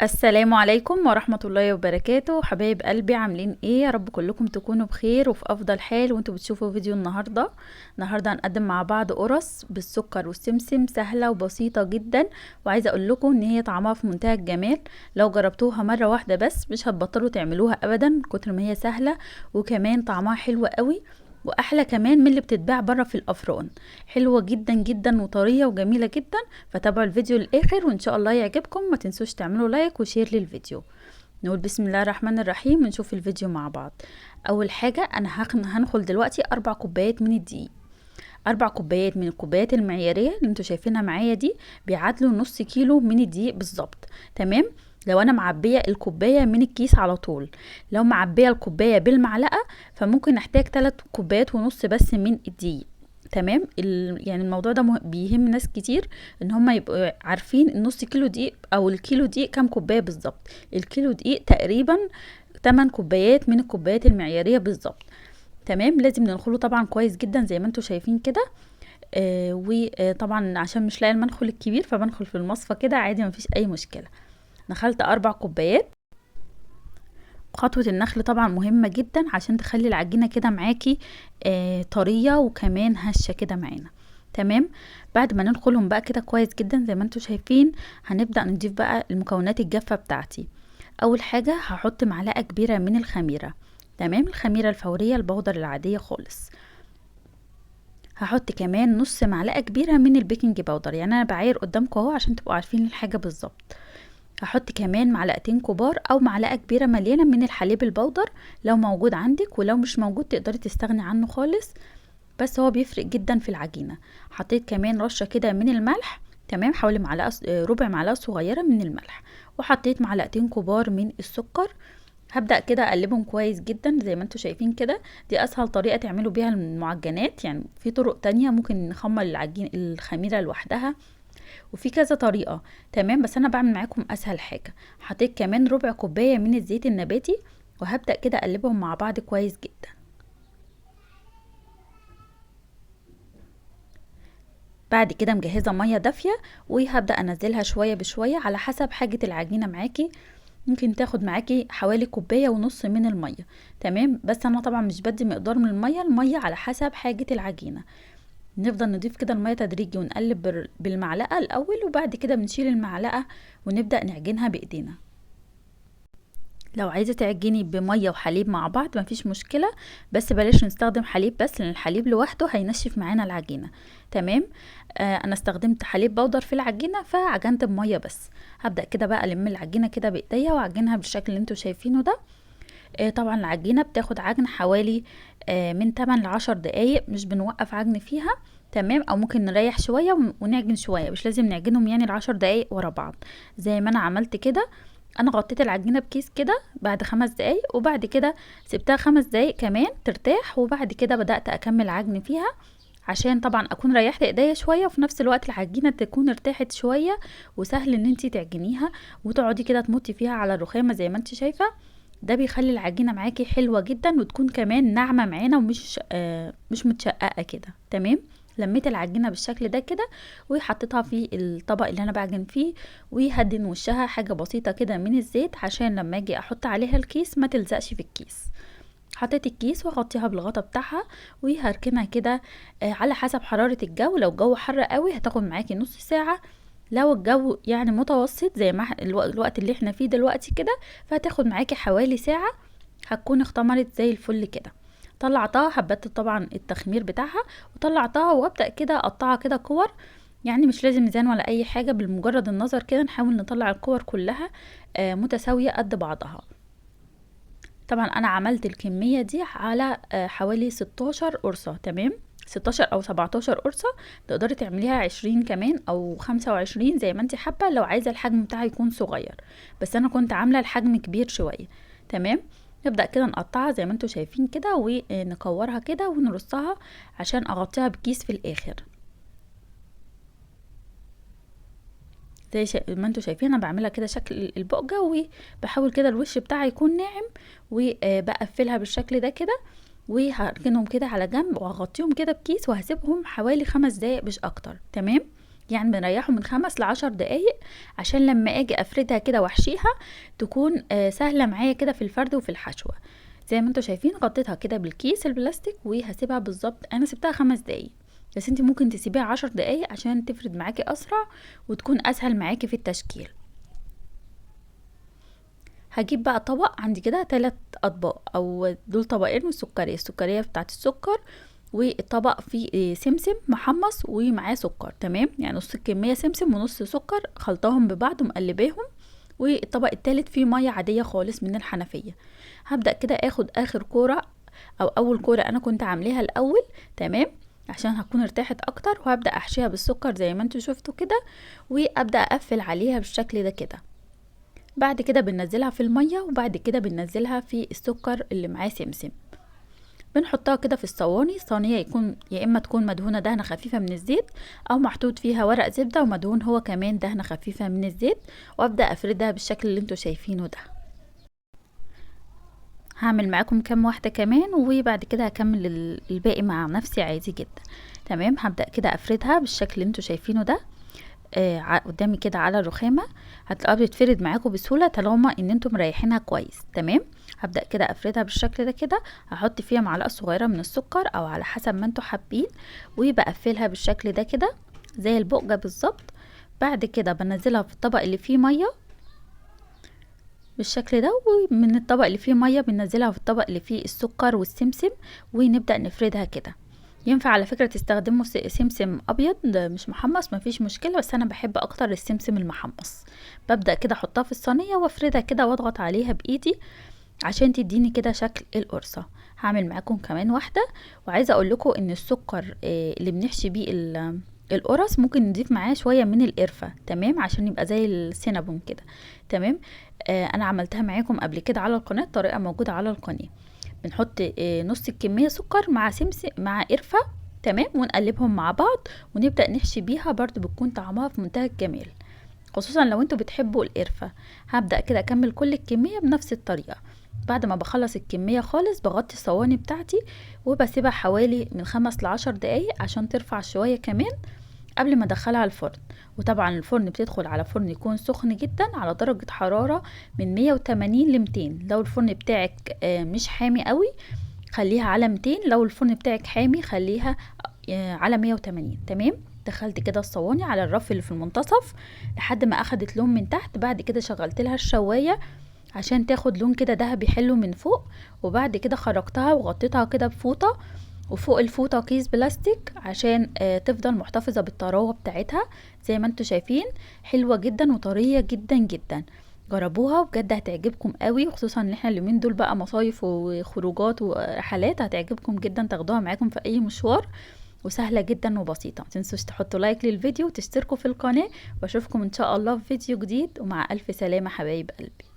السلام عليكم ورحمة الله وبركاته. حبايب قلبي، عاملين ايه؟ يا رب كلكم تكونوا بخير وفي افضل حال وانتوا بتشوفوا فيديو النهاردة هنقدم مع بعض قرص بالسكر والسمسم، سهلة وبسيطة جدا، وعايزة اقول لكم ان هي طعمها في منتهى الجمال. لو جربتوها مرة واحدة بس مش هتبطلوا تعملوها ابدا، كتر ما هي سهلة وكمان طعمها حلو قوي، واحلى كمان من اللي بتتباع بره في الافران. حلوة جدا جدا وطرية وجميلة جدا. فتابعوا الفيديو للاخر وان شاء الله يعجبكم. ما تنسوش تعملوا لايك وشير للفيديو. نقول بسم الله الرحمن الرحيم ونشوف الفيديو مع بعض. اول حاجة انا هنخل دلوقتي 4 كوبايات من الدقيق. 4 كوبايات من الكوبايات المعيارية اللي انتوا شايفينها معايا دي بيعادلوا نص كيلو من الدقيق بالظبط. تمام. لو انا معبية الكوباية من الكيس على طول، لو معبية الكوباية بالمعلقة فممكن نحتاج 3 كوبايات ونص بس من الدقيق. تمام. يعني الموضوع ده بيهم ناس كتير ان هم يبقوا عارفين النص كيلو دقيق او الكيلو دقيق كام كوباية بالظبط. الكيلو دقيق تقريبا 8 كوبايات من الكوبايات المعيارية بالظبط. تمام. لازم ننخله طبعا كويس جدا زي ما انتوا شايفين كده. وطبعا عشان مش لاقي المنخل الكبير فبنخل في المصفى كده عادي، مفيش اي مشكلة. نخلت 4 كوبايات. خطوة النخل طبعا مهمة جدا عشان تخلي العجينة كده معاكي طرية وكمان هشة كده معانا. تمام. بعد ما ننخلهم بقى كده كويس جدا زي ما انتوا شايفين، هنبدأ نضيف بقى المكونات الجافة بتاعتي. اول حاجة هحط معلقة كبيرة من الخميرة. تمام. الخميرة الفورية البودر العادية خالص. هحط كمان نص معلقة كبيرة من البيكنج باودر، يعني انا بعاير قدامكم اهو عشان تبقوا عارفين الحاجة بالظبط. هحط كمان معلقتين كبار او معلقة كبيرة مليانة من الحليب البودر لو موجود عندك، ولو مش موجود تقدري تستغني عنه خالص، بس هو بيفرق جدا في العجينة. حطيت كمان رشة كده من الملح. تمام. حوالي ربع معلقة صغيرة من الملح. وحطيت معلقتين كبار من السكر. هبدأ كده اقلبهم كويس جدا زي ما انتوا شايفين كده. دي اسهل طريقة تعملوا بيها المعجنات، يعني في طرق تانية ممكن نخمر الخميرة لوحدها، وفي كذا طريقة. تمام. بس انا بعمل معاكم اسهل حاجة. حطيت كمان ربع كوباية من الزيت النباتي، وهبدأ كده اقلبهم مع بعض كويس جدا. بعد كده مجهزة مية دافية، وهبدأ انزلها شوية بشوية على حسب حاجة العجينة معاكي. ممكن تاخد معاكي حوالي كوباية ونص من المية. تمام. بس انا طبعا مش بدي مقدار من المية على حسب حاجة العجينة. نفضل نضيف كده المية تدريجي ونقلب بالمعلقة الاول، وبعد كده بنشيل المعلقة ونبدأ نعجنها بايدينا. لو عايزة تعجني بمية وحليب مع بعض مفيش مشكلة، بس بلاش نستخدم حليب بس، لان الحليب لوحده هينشف معانا العجينة. تمام. انا استخدمت حليب بودر في العجينة فعجنت بمية بس. هبدأ كده بقى الم العجينة كده بايديا واعجنها بالشكل اللي انتوا شايفينه ده. طبعا العجينة بتاخد عجن حوالي من 8 ل 10 دقايق، مش بنوقف عجن فيها. تمام. او ممكن نريح شوية ونعجن شوية، مش لازم نعجنهم يعني ال10 دقايق ورا بعض زي ما انا عملت كده. انا غطيت العجينة بكيس كده بعد 5 دقايق، وبعد كده سبتها 5 دقايق كمان ترتاح، وبعد كده بدأت اكمل عجن فيها عشان طبعا اكون ريحت ايديا شوية، وفي نفس الوقت العجينة تكون ارتاحت شوية وسهل ان انتي تعجنيها وتقعدي كده تمطي فيها على الرخامة زي ما انتي شايفة. ده بيخلي العجينة معاكي حلوة جدا وتكون كمان ناعمة معانا ومش مش متشققة كده. تمام. لميت العجينة بالشكل ده كده وحطيتها في الطبق اللي انا بعجن فيه، وهدن وشها حاجة بسيطة كده من الزيت عشان لما اجي احط عليها الكيس ما تلزقش في الكيس. حطيت الكيس واغطيها بالغطا بتاعها وهركنها كده على حسب حرارة الجو. لو الجو حر قوي هتاخد معاكي نص ساعة، لو الجو يعني متوسط زي ما الوقت اللي احنا فيه دلوقتي كده فهتاخد معاكي حوالي ساعة. هتكون اختمرت زي الفل كده. طلعتها، حبات طبعا التخمير بتاعها وطلعتها، وابدأ كده اقطعها كده كور. يعني مش لازم ميزان ولا اي حاجة، بمجرد النظر كده نحاول نطلع الكور كلها متساوية قد بعضها. طبعا انا عملت الكمية دي على حوالي 16 قرصة. تمام. 16 او 17 قرصة. تقدري تعمليها 20 كمان او 25 زي ما انت حابة، لو عايزة الحجم بتاعها يكون صغير، بس انا كنت عاملة الحجم كبير شوية. تمام. نبدأ كده نقطعها زي ما انتوا شايفين كده ونكورها كده ونرصها عشان اغطيها بكيس في الاخر. زي ما انتوا شايفين انا بعملها كده شكل البقجة، وبحاول كده الوش بتاعها يكون ناعم، وبقفلها بالشكل ده كده، وهركنهم كده على جنب وهغطيهم كده بكيس وهسيبهم حوالي 5 دقايق مش اكتر. تمام. يعني بنريحه من 5 ل10 دقايق عشان لما اجي افردها كده واحشيها تكون سهله معايا كده في الفرد وفي الحشوه. زي ما انتوا شايفين غطيتها كده بالكيس البلاستيك وهسيبها بالظبط، انا سبتها 5 دقايق، بس انت ممكن تسيبيها 10 دقايق عشان تفرد معاكي اسرع وتكون اسهل معاكي في التشكيل. هجيب بقى طبق، عندي كده 3 اطباق او دول طبقين، والسكريه، السكريه بتاعت السكر، والطبق فيه سمسم محمص ومعاه سكر، تمام، يعني نص الكميه سمسم ونص سكر، خلطاهم ببعض ومقلباهم. والطبق التالت فيه ميه عاديه خالص من الحنفيه. هبدا كده اخد اخر كوره او اول كوره انا كنت عاملاها الاول، تمام، عشان هتكون ارتاحت اكتر، وهبدا احشيها بالسكر زي ما انتوا شفتوا كده، وابدا اقفل عليها بالشكل ده كده. بعد كده بننزلها في المية، وبعد كده بننزلها في السكر اللي معاه سمسم. بنحطها كده في الصواني، صينية يكون يا اما تكون مدهونة دهنة خفيفة من الزيت، او محطوط فيها ورق زبدة ومدهون هو كمان دهنة خفيفة من الزيت، وابدأ افردها بالشكل اللي انتوا شايفينه ده. هعمل معاكم كام واحدة كمان وبعد كده هكمل الباقي مع نفسي عادي جدا. تمام، هبدأ كده افردها بالشكل اللي انتوا شايفينه ده قدامي كده على الرخامة، هتلاقوها بتتفرد معاكم بسهولة طالما ان انتم مريحينها كويس. تمام، هبدأ كده افردها بالشكل ده كده، هحط فيها معلقة صغيرة من السكر او على حسب ما انتم حابين، وبقفلها بالشكل ده كده زي البقجة بالظبط. بعد كده بنزلها في الطبق اللي فيه مية بالشكل ده، ومن الطبق اللي فيه مية بننزلها في الطبق اللي فيه السكر والسمسم، ونبدأ نفردها كده. ينفع على فكرة تستخدموا سمسم ابيض مش محمص، مفيش مشكلة، بس انا بحب اكتر السمسم المحمص. ببدأ كده احطها في الصينية وافردها كده واضغط عليها بايدي عشان تديني كده شكل القرصة. هعمل معاكم كمان واحدة، وعايزة اقول لكم ان السكر اللي بنحشي بيه القرص ممكن نضيف معاه شوية من القرفة، تمام، عشان يبقى زي السينابون كده. تمام، انا عملتها معاكم قبل كده على القناة، طريقة موجودة على القناة. بنحط نص الكمية سكر مع سمسم مع قرفة، تمام، ونقلبهم مع بعض ونبدأ نحشي بيها، برضو بتكون طعمها في منتهى الجمال، خصوصا لو انتوا بتحبوا القرفة. هبدأ كده اكمل كل الكمية بنفس الطريقة. بعد ما بخلص الكمية خالص بغطي الصواني بتاعتي وبسيبها حوالي من 5 ل10 دقايق عشان ترفع شوية كمان قبل ما ادخلها الفرن. وطبعا الفرن بتدخل على فرن يكون سخن جدا على درجة حرارة من 180 ل200. لو الفرن بتاعك مش حامي قوي خليها على 200، لو الفرن بتاعك حامي خليها على 180. تمام، دخلت كده الصواني على الرف اللي في المنتصف لحد ما اخدت لون من تحت. بعد كده شغلت لها الشواية عشان تاخد لون كده دهبي حلو من فوق، وبعد كده خرجتها وغطيتها كده بفوطة، وفوق الفوطة كيس بلاستيك عشان تفضل محتفظة بالطراوة بتاعتها. زي ما انتوا شايفين حلوة جدا وطرية جدا جدا، جربوها بجد هتعجبكم قوي، خصوصا ان احنا اليومين دول بقى مصايف وخروجات ورحلات، هتعجبكم جدا تاخدوها معاكم في اي مشوار، وسهلة جدا وبسيطة. متنسوش تحطوا لايك للفيديو وتشتركوا في القناة، واشوفكم ان شاء الله في فيديو جديد، ومع الف سلامة حبايب قلبي.